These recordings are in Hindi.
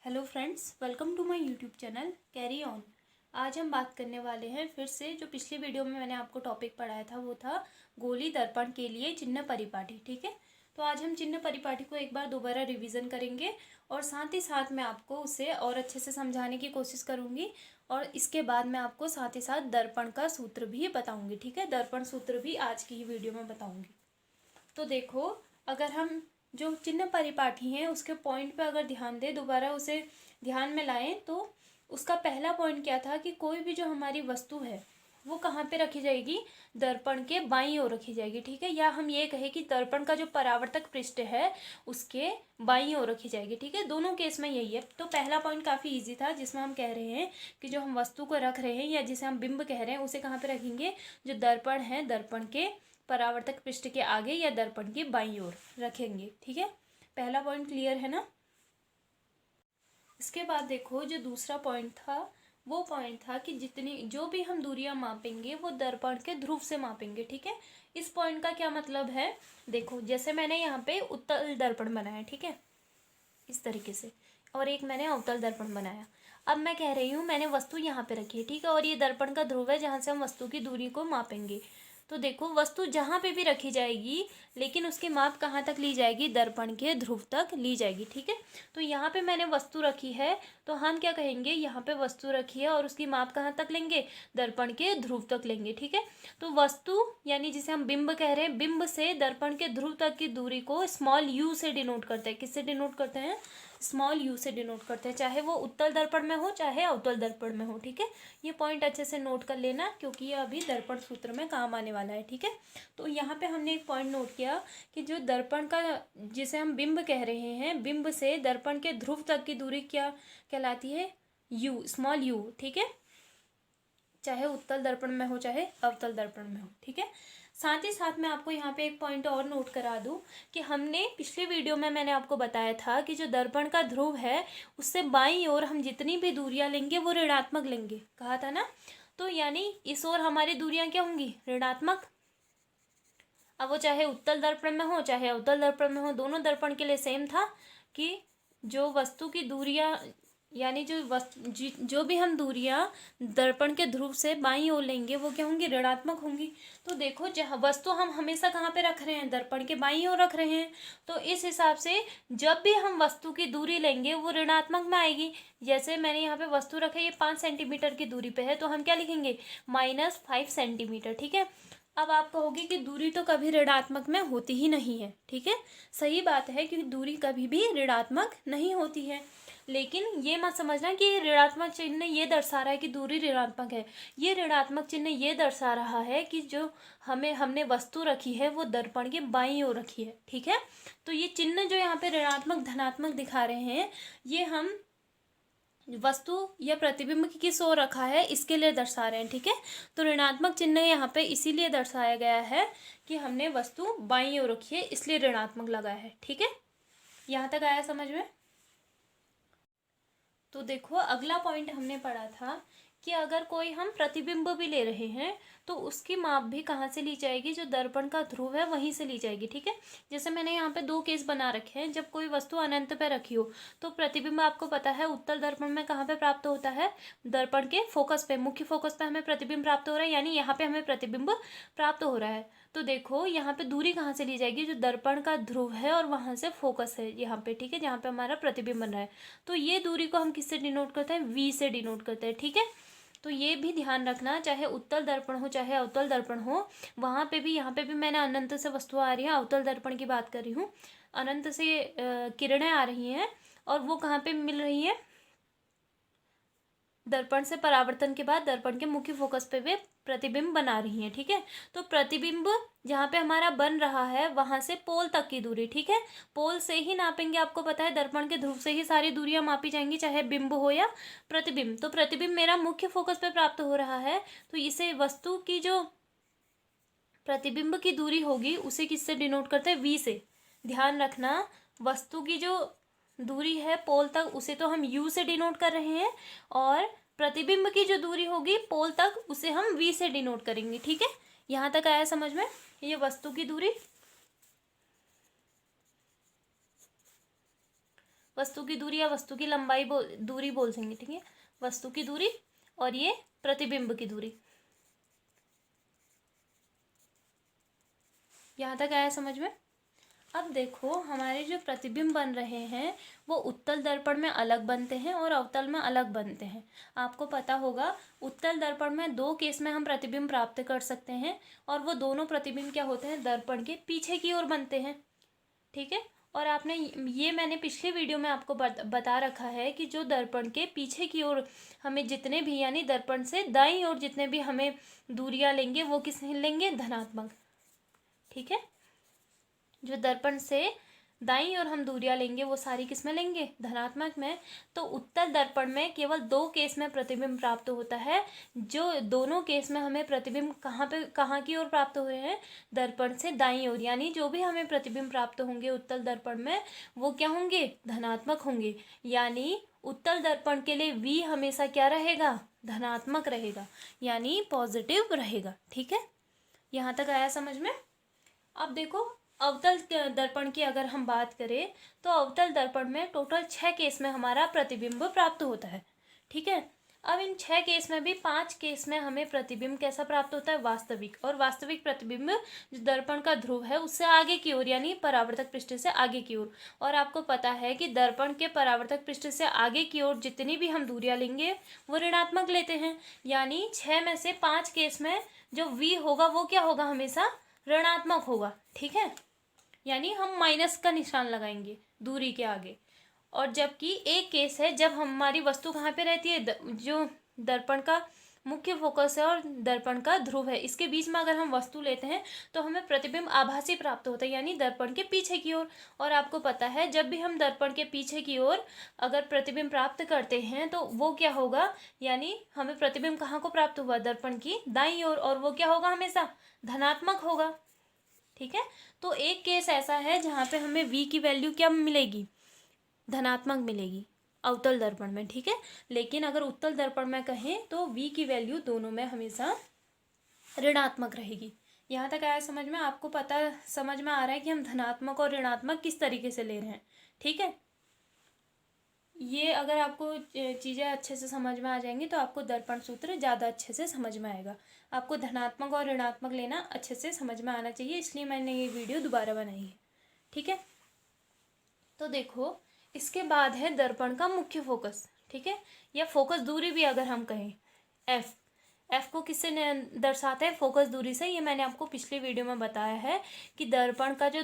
Hello friends, welcome to my YouTube channel carry on. आज हम बात करने वाले हैं फिर से जो पिछली वीडियो में मैंने आपको टॉपिक पढ़ाया था वो था गोली दर्पण के लिए चिन्ह परिपाटी। ठीक है, तो आज हम चिन्ह परिपाटी को एक बार दोबारा रिवीजन करेंगे और साथ ही साथ मैं आपको उसे और अच्छे से समझाने की कोशिश करूँगी और इसके बाद मैं आपको साथ ही साथ दर्पण का सूत्र भी बताऊँगी। ठीक है, दर्पण सूत्र भी आज की ही वीडियो में बताऊँगी। तो देखो, अगर हम जो चिन्ह परिपाठी हैं उसके पॉइंट पे अगर ध्यान दें, दोबारा उसे ध्यान में लाएं, तो उसका पहला पॉइंट क्या था कि कोई भी जो हमारी वस्तु है वो कहाँ पे रखी जाएगी, दर्पण के बाईं ओर रखी जाएगी। ठीक है, या हम ये कहें कि दर्पण का जो परावर्तक पृष्ठ है उसके बाईं ओर रखी जाएगी। ठीक है, दोनों केस में यही है। तो पहला पॉइंट काफ़ी इजी था, जिसमें हम कह रहे हैं कि जो हम वस्तु को रख रहे हैं या जिसे हम बिंब कह रहे हैं उसे कहाँ पे रखेंगे, जो दर्पण है दर्पण के परावर्तक पृष्ठ के आगे या दर्पण के बाईं ओर रखेंगे। ठीक है, पहला पॉइंट क्लियर है ना। इसके बाद देखो, जो दूसरा पॉइंट था वो पॉइंट था कि जितनी जो भी हम दूरियां मापेंगे वो दर्पण के ध्रुव से मापेंगे। ठीक है, इस पॉइंट का क्या मतलब है, देखो जैसे मैंने यहाँ पे उत्तल दर्पण बनाया, ठीक है, इस तरीके से, और एक मैंने अवतल दर्पण बनाया। अब मैं कह रही हूँ मैंने वस्तु यहाँ पे रखी है, ठीक है, और ये दर्पण का ध्रुव है जहाँ से हम वस्तु की दूरी को मापेंगे। तो देखो, वस्तु जहाँ पे भी रखी जाएगी लेकिन उसकी माप कहाँ तक ली जाएगी, दर्पण के ध्रुव तक ली जाएगी। ठीक है, तो यहाँ पे मैंने वस्तु रखी है तो हम क्या कहेंगे, यहाँ पे वस्तु रखी है और उसकी माप कहाँ तक लेंगे, दर्पण के ध्रुव तक लेंगे। ठीक है, तो वस्तु यानी जिसे हम बिंब कह रहे हैं, बिंब से दर्पण के ध्रुव तक की दूरी को स्मॉल यू से डिनोट करते हैं। किससे डिनोट करते हैं, स्मॉल यू से डिनोट करते हैं, चाहे वो उत्तल दर्पण में हो चाहे अवतल दर्पण में हो। ठीक है, ये पॉइंट अच्छे से नोट कर लेना क्योंकि ये अभी दर्पण सूत्र में काम आने वाला है। ठीक है, तो यहाँ पे हमने एक पॉइंट नोट किया कि जो दर्पण का, जिसे हम बिंब कह रहे हैं, बिंब से दर्पण के ध्रुव तक की दूरी क्या कहलाती है, यू, स्मॉल यू। ठीक है, चाहे उत्तल दर्पण में हो चाहे अवतल दर्पण में हो। ठीक है, साथ ही साथ मैं आपको यहाँ पे एक पॉइंट और नोट करा दूँ कि हमने पिछली वीडियो में मैंने आपको बताया था कि जो दर्पण का ध्रुव है उससे बाईं ओर हम जितनी भी दूरियां लेंगे वो ऋणात्मक लेंगे, कहा था ना। तो यानी इस ओर हमारी दूरियां क्या होंगी, ऋणात्मक। अब वो चाहे उत्तल दर्पण में हो चाहे अवतल दर्पण में हो, दोनों दर्पण के लिए सेम था कि जो वस्तु की दूरियां यानी जो भी हम दूरियां दर्पण के ध्रुव से बाईं ओर लेंगे वो क्या होंगी, ऋणात्मक होंगी। तो देखो, जहाँ वस्तु हम हमेशा कहाँ पे रख रहे हैं, दर्पण के बाईं ओर रख रहे हैं, तो इस हिसाब से जब भी हम वस्तु की दूरी लेंगे वो ऋणात्मक में आएगी। जैसे मैंने यहाँ पे वस्तु रखा है, ये 5 सेंटीमीटर की दूरी पे है, तो हम क्या लिखेंगे, -5 सेंटीमीटर। ठीक है, अब आप कहोगे कि दूरी तो कभी ऋणात्मक में होती ही नहीं है। ठीक है, सही बात है कि दूरी कभी भी ऋणात्मक नहीं होती है, लेकिन ये मत समझना कि ऋणात्मक चिन्ह ये दर्शा रहा है कि दूरी ऋणात्मक है। ये ऋणात्मक चिन्ह ये दर्शा रहा है कि जो हमने वस्तु रखी है वो दर्पण के बाईं ओर रखी है। ठीक है, तो ये चिन्ह जो यहाँ पे ऋणात्मक धनात्मक दिखा रहे हैं, ये हम वस्तु या प्रतिबिंब की किस ओर रखा है इसके लिए दर्शा रहे हैं। ठीक है, तो ऋणात्मक चिन्ह यहाँ पे इसीलिए दर्शाया गया है कि हमने वस्तु बाईं ओर रखी है, इसलिए ऋणात्मक लगा है। ठीक है, यहाँ तक आया समझ में। तो देखो, अगला पॉइंट हमने पढ़ा था कि अगर कोई हम प्रतिबिंब भी ले रहे हैं तो उसकी माप भी कहाँ से ली जाएगी, जो दर्पण का ध्रुव है वहीं से ली जाएगी। ठीक है, जैसे मैंने यहाँ पे 2 केस बना रखे हैं। जब कोई वस्तु अनंत पे रखी हो तो प्रतिबिंब आपको पता है उत्तल दर्पण में कहाँ पे प्राप्त होता है, दर्पण के फोकस पे, मुख्य फोकस पे हमें प्रतिबिंब प्राप्त हो रहा है, यानी यहाँ पे हमें प्रतिबिंब प्राप्त हो रहा है। तो देखो, यहाँ पे दूरी कहाँ से ली जाएगी, जो दर्पण का ध्रुव है और वहां से फोकस है यहाँ पे। ठीक है, जहाँ पे हमारा प्रतिबिंब बन रहा है, तो ये दूरी को हम किससे डिनोट करते हैं, वी से डिनोट करते हैं। ठीक है, तो ये भी ध्यान रखना, चाहे उत्तल दर्पण हो चाहे अवतल दर्पण हो, वहां पे भी, यहाँ पे भी मैंने अनंत से वस्तु आ रही है, अवतल दर्पण की बात कर रही हूँ, अनंत से किरणें आ रही हैं और वो कहाँ पे मिल रही है, दर्पण से परावर्तन के बाद दर्पण के मुख्य फोकस पे वे प्रतिबिंब बना रही हैं। ठीक है, तो प्रतिबिंब जहाँ पे हमारा बन रहा है वहां से पोल तक की दूरी, ठीक है, पोल से ही नापेंगे, आपको पता है दर्पण के ध्रुव से ही सारी दूरियां मापी जाएंगी, चाहे बिंब हो या प्रतिबिंब। तो प्रतिबिंब मेरा मुख्य फोकस पे प्राप्त हो रहा है, तो इसे वस्तु की जो प्रतिबिंब की दूरी होगी उसे किससे डिनोट करते हैं, वी से। ध्यान रखना, वस्तु की जो दूरी है पोल तक उसे तो हम यू से डिनोट कर रहे हैं, और प्रतिबिंब की जो दूरी होगी पोल तक उसे हम वी से डिनोट करेंगे। ठीक है, यहाँ तक आया समझ में, ये वस्तु की दूरी। वस्तु की दूरी या वस्तु की लंबाई दूरी बोल देंगे, ठीक है। वस्तु की दूरी और ये प्रतिबिंब की दूरी। यहाँ तक आया समझ में। अब देखो हमारे जो प्रतिबिंब बन रहे हैं वो उत्तल दर्पण में अलग बनते हैं और अवतल में अलग बनते हैं। आपको पता होगा उत्तल दर्पण में दो केस में हम प्रतिबिंब प्राप्त कर सकते हैं और वो दोनों प्रतिबिंब क्या होते हैं, दर्पण के पीछे की ओर बनते हैं, ठीक है। और आपने ये मैंने पिछले वीडियो में आपको बता रखा है कि जो दर्पण के पीछे की ओर हमें जितने भी यानी दर्पण से दाईं ओर जितने भी हमें दूरियां लेंगे वो किस लेंगे, धनात्मक, ठीक है। जो दर्पण से दाईं ओर हम दूरियां लेंगे वो सारी किस में लेंगे, धनात्मक में। तो उत्तल दर्पण में केवल दो केस में प्रतिबिंब प्राप्त होता है। जो दोनों केस में हमें प्रतिबिंब कहाँ की ओर प्राप्त हुए हैं, दर्पण से दाईं ओर। यानी जो भी हमें प्रतिबिंब प्राप्त होंगे उत्तल दर्पण में वो क्या होंगे, धनात्मक होंगे। यानी उत्तल दर्पण के लिए V हमेशा क्या रहेगा, धनात्मक रहेगा, यानी पॉजिटिव रहेगा, ठीक है। यहाँ तक आया समझ में। अब देखो अवतल दर्पण की अगर हम बात करें तो अवतल दर्पण में टोटल 6 केस में हमारा प्रतिबिंब प्राप्त होता है, ठीक है। अब इन 6 केस में भी 5 केस में हमें प्रतिबिंब कैसा प्राप्त होता है, वास्तविक। और वास्तविक प्रतिबिंब जो दर्पण का ध्रुव है उससे आगे की ओर यानी परावर्तक पृष्ठ से आगे की ओर। और आपको पता है कि दर्पण के परावर्तक पृष्ठ से आगे की ओर जितनी भी हम दूरियां लेंगे वो ऋणात्मक लेते हैं। यानी 6 में से 5 केस में जो V होगा वो क्या होगा, हमेशा ऋणात्मक होगा, ठीक है। यानी हम माइनस का निशान लगाएंगे दूरी के आगे। और जबकि एक केस है जब हमारी वस्तु कहाँ पे रहती है, जो दर्पण का मुख्य फोकस है और दर्पण का ध्रुव है, इसके बीच में अगर हम वस्तु लेते हैं तो हमें प्रतिबिंब आभासी प्राप्त होता है, यानी दर्पण के पीछे की ओर। और आपको पता है जब भी हम दर्पण के पीछे की ओर अगर प्रतिबिंब प्राप्त करते हैं तो वो क्या होगा, यानी हमें प्रतिबिंब कहाँ को प्राप्त हुआ, दर्पण की दाईं ओर, और वो क्या होगा, हमेशा धनात्मक होगा, ठीक है। तो एक केस ऐसा है जहाँ पे हमें V की वैल्यू क्या मिलेगी, धनात्मक मिलेगी अवतल दर्पण में, ठीक है। लेकिन अगर उत्तल दर्पण में कहें तो V की वैल्यू दोनों में हमेशा ऋणात्मक रहेगी। यहाँ तक आया समझ में। आपको पता समझ में आ रहा है कि हम धनात्मक और ऋणात्मक किस तरीके से ले रहे हैं, ठीक है। ये अगर आपको चीज़ें अच्छे से समझ में आ जाएंगी तो आपको दर्पण सूत्र ज़्यादा अच्छे से समझ में आएगा। आपको धनात्मक और ऋणात्मक लेना अच्छे से समझ में आना चाहिए, इसलिए मैंने ये वीडियो दोबारा बनाई है, ठीक है। तो देखो इसके बाद है दर्पण का मुख्य फोकस, ठीक है, या फोकस दूरी भी अगर हम कहें, एफ को किससे दर्शाते हैं, फोकस दूरी से। ये मैंने आपको पिछली वीडियो में बताया है कि दर्पण का जो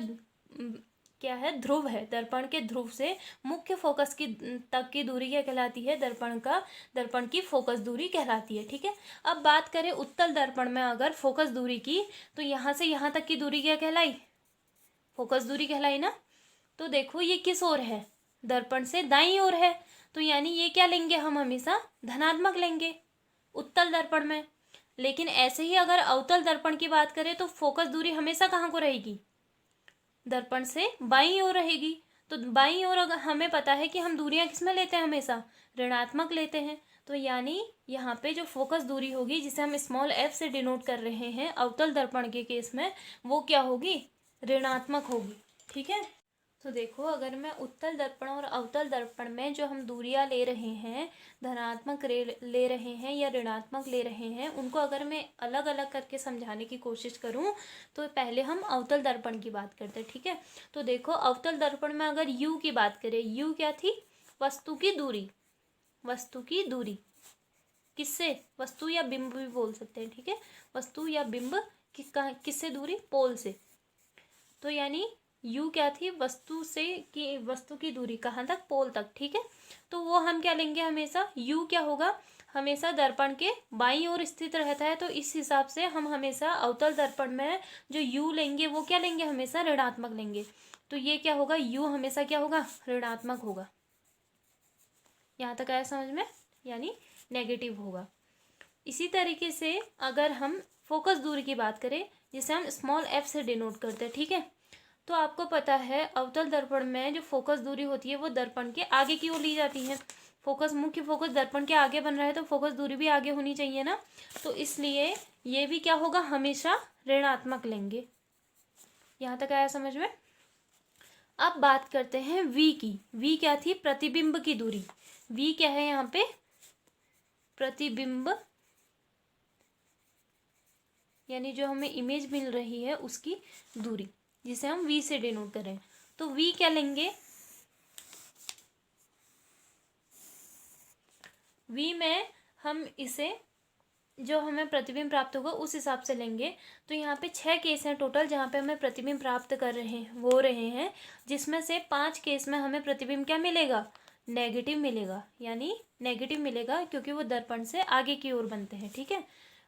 क्या है, ध्रुव है, दर्पण के ध्रुव से मुख्य फोकस की तक की दूरी क्या कहलाती है, दर्पण की फोकस दूरी कहलाती है, ठीक है। अब बात करें उत्तल दर्पण में अगर फोकस दूरी की तो यहाँ से यहाँ तक की दूरी क्या कहलाई, फोकस दूरी कहलाई ना। तो देखो ये किस ओर है, दर्पण से दाईं ओर है, तो यानी ये क्या लेंगे, हम हमेशा धनात्मक लेंगे उत्तल दर्पण में। लेकिन ऐसे ही अगर अवतल दर्पण की बात करें तो फोकस दूरी हमेशा कहाँ को रहेगी, दर्पण से बाईं ओर रहेगी। तो बाईं ओर अगर हमें पता है कि हम दूरियां किस में लेते हैं, हमेशा ऋणात्मक लेते हैं। तो यानी यहाँ पे जो फोकस दूरी होगी जिसे हम स्मॉल f से डिनोट कर रहे हैं अवतल दर्पण के केस में, वो क्या होगी, ऋणात्मक होगी, ठीक है। तो देखो अगर मैं उत्तल दर्पण और अवतल दर्पण में जो हम दूरियां ले रहे हैं, धनात्मक ले रहे हैं या ऋणात्मक ले रहे हैं, उनको अगर मैं अलग अलग करके समझाने की कोशिश करूं तो पहले हम अवतल दर्पण की बात करते हैं, ठीक है। तो देखो अवतल दर्पण में अगर U की बात करें, U क्या थी, वस्तु की दूरी, वस्तु की दूरी किससे, वस्तु या बिंब भी बोल सकते हैं, ठीक है, वस्तु या बिंब किससे दूरी, पोल से। तो यानी U क्या थी, वस्तु की दूरी कहाँ तक, पोल तक, ठीक है। तो वो हम क्या लेंगे, हमेशा U क्या होगा, हमेशा दर्पण के बाईं ओर स्थित रहता है। तो इस हिसाब से हम हमेशा अवतल दर्पण में जो U लेंगे वो क्या लेंगे, हमेशा ऋणात्मक लेंगे। तो ये क्या होगा, U हमेशा क्या होगा, ऋणात्मक होगा। यहाँ तक आया समझ में, यानी नेगेटिव होगा। इसी तरीके से अगर हम फोकस दूरी की बात करें जिसे हम स्मॉल f से डिनोट करते हैं, ठीक है। तो आपको पता है अवतल दर्पण में जो फोकस दूरी होती है वो दर्पण के आगे की ओर ली जाती है। मुख्य फोकस दर्पण के आगे बन रहा है तो फोकस दूरी भी आगे होनी चाहिए ना। तो इसलिए ये भी क्या होगा, हमेशा ऋणात्मक लेंगे। यहाँ तक आया समझ में। अब बात करते हैं वी की। वी क्या थी? प्रतिबिंब की दूरी। वी क्या है यहाँ पे? प्रतिबिंब, यानी जो हमें इमेज मिल रही है उसकी दूरी, जिसे हम वी से डिनोट करें। तो वी क्या लेंगे? वी में हम इसे, जो हमें प्रतिबिंब प्राप्त होगा उस हिसाब से लेंगे। तो यहाँ पे 6 केस हैं टोटल जहाँ पे हमें प्रतिबिंब प्राप्त कर रहे हैं, जिसमें से 5 केस में हमें प्रतिबिंब क्या मिलेगा? नेगेटिव मिलेगा, यानी नेगेटिव मिलेगा क्योंकि वो दर्पण से आगे की ओर बनते हैं, ठीक है।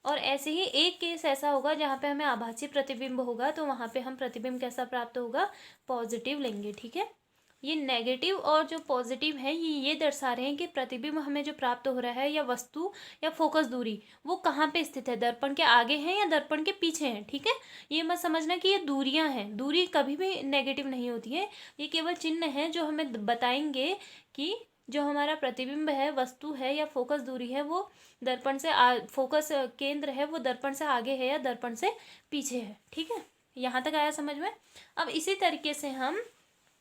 और ऐसे ही एक केस ऐसा होगा जहाँ पे हमें आभासी प्रतिबिंब होगा, तो वहाँ पे हम प्रतिबिंब कैसा प्राप्त होगा? पॉजिटिव लेंगे, ठीक है। ये नेगेटिव और जो पॉजिटिव है ये दर्शा रहे हैं कि प्रतिबिंब हमें जो प्राप्त हो रहा है या वस्तु या फोकस दूरी वो कहाँ पे स्थित है, दर्पण के आगे है या दर्पण के पीछे है, ठीक है। ये मत समझना कि ये दूरियां हैं, दूरी कभी भी नेगेटिव नहीं होती है, ये केवल चिन्ह है जो हमें बताएंगे कि जो हमारा प्रतिबिंब है, वस्तु है या फोकस दूरी है, वो दर्पण से फोकस केंद्र है वो दर्पण से आगे है या दर्पण से पीछे है, ठीक है। यहाँ तक आया समझ में? अब इसी तरीके से हम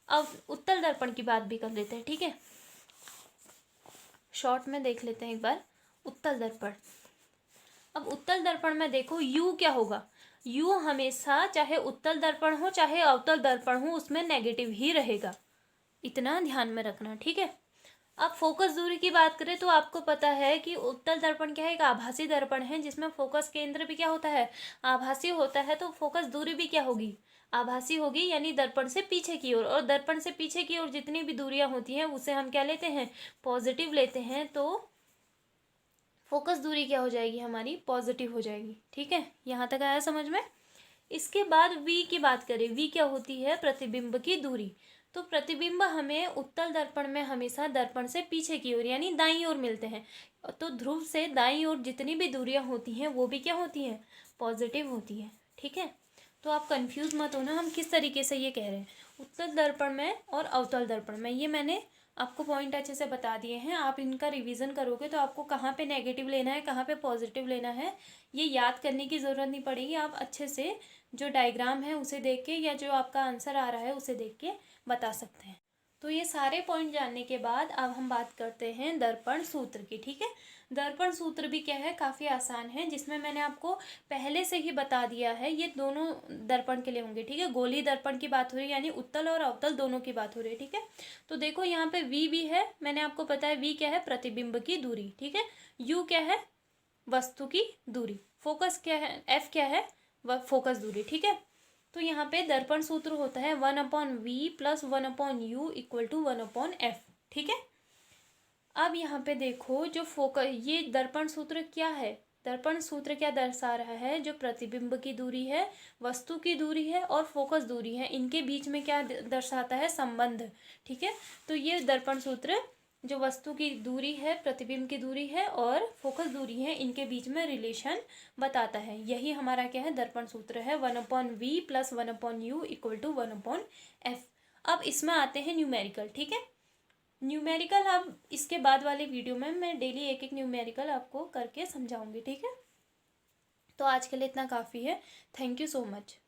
अब उत्तल दर्पण की बात भी कर लेते हैं, ठीक है। शॉर्ट में देख लेते हैं एक बार उत्तल दर्पण। अब उत्तल दर्पण में देखो यू क्या होगा? यू हमेशा चाहे उत्तल दर्पण हो चाहे अवतल दर्पण हो उसमें नेगेटिव ही रहेगा, इतना ध्यान में रखना, ठीक है। अब फोकस दूरी की बात करें तो आपको पता है कि उत्तल दर्पण क्या है? एक आभासी दर्पण है जिसमें फोकस केंद्र भी क्या होता है? आभासी होता है। तो फोकस दूरी भी क्या होगी? आभासी होगी, यानी दर्पण से पीछे की ओर। और दर्पण से पीछे की ओर जितनी भी दूरियां होती हैं उसे हम क्या लेते हैं? पॉजिटिव लेते हैं। तो फोकस दूरी क्या हो जाएगी? हमारी पॉजिटिव हो जाएगी, ठीक है। यहाँ तक आया समझ में? इसके बाद वी की बात करें। वी क्या होती है? प्रतिबिंब की दूरी। तो प्रतिबिंब हमें उत्तल दर्पण में हमेशा दर्पण से पीछे की ओर यानी दाईं ओर मिलते हैं। तो ध्रुव से दाईं ओर जितनी भी दूरियां होती हैं वो भी क्या होती हैं? पॉजिटिव होती है, ठीक है। तो आप कंफ्यूज मत होना हम किस तरीके से ये कह रहे हैं, उत्तल दर्पण में और अवतल दर्पण में। ये मैंने आपको पॉइंट अच्छे से बता दिए हैं। आप इनका रिवीजन करोगे तो आपको कहाँ पे नेगेटिव लेना है, कहाँ पे पॉजिटिव लेना है, ये याद करने की ज़रूरत नहीं पड़ेगी। आप अच्छे से जो डायग्राम है उसे देख के या जो आपका आंसर आ रहा है उसे देख के बता सकते हैं। तो ये सारे पॉइंट जानने के बाद अब हम बात करते हैं दर्पण सूत्र की, ठीक है। दर्पण सूत्र भी क्या है? काफ़ी आसान है, जिसमें मैंने आपको पहले से ही बता दिया है। ये दोनों दर्पण के लिए होंगे, ठीक है। गोलीय दर्पण की बात हो रही है, यानी उत्तल और अवतल दोनों की बात हो रही है, ठीक है। तो देखो यहाँ पे वी भी है, मैंने आपको बताया वी क्या है? प्रतिबिंब की दूरी, ठीक है। यू क्या है? वस्तु की दूरी। फोकस क्या है? एफ क्या है? वह फोकस दूरी, ठीक है। तो यहाँ पे दर्पण सूत्र होता है 1/v plus 1/u equal to 1/f, ठीक है। अब यहाँ पे देखो जो फोकस, ये दर्पण सूत्र क्या है? दर्पण सूत्र क्या दर्शा रहा है? जो प्रतिबिंब की दूरी है, वस्तु की दूरी है और फोकस दूरी है, इनके बीच में क्या दर्शाता है? संबंध, ठीक है। तो ये दर्पण सूत्र जो वस्तु की दूरी है, प्रतिबिंब की दूरी है और फोकस दूरी है, इनके बीच में रिलेशन बताता है। यही हमारा क्या है? दर्पण सूत्र है 1/v plus 1/u equal to 1/f। अब इसमें आते हैं न्यूमेरिकल, ठीक है। न्यूमेरिकल अब इसके बाद वाले वीडियो में मैं डेली एक एक न्यूमेरिकल आपको करके समझाऊंगी, ठीक है। तो आज के लिए इतना काफ़ी है। Thank you so much.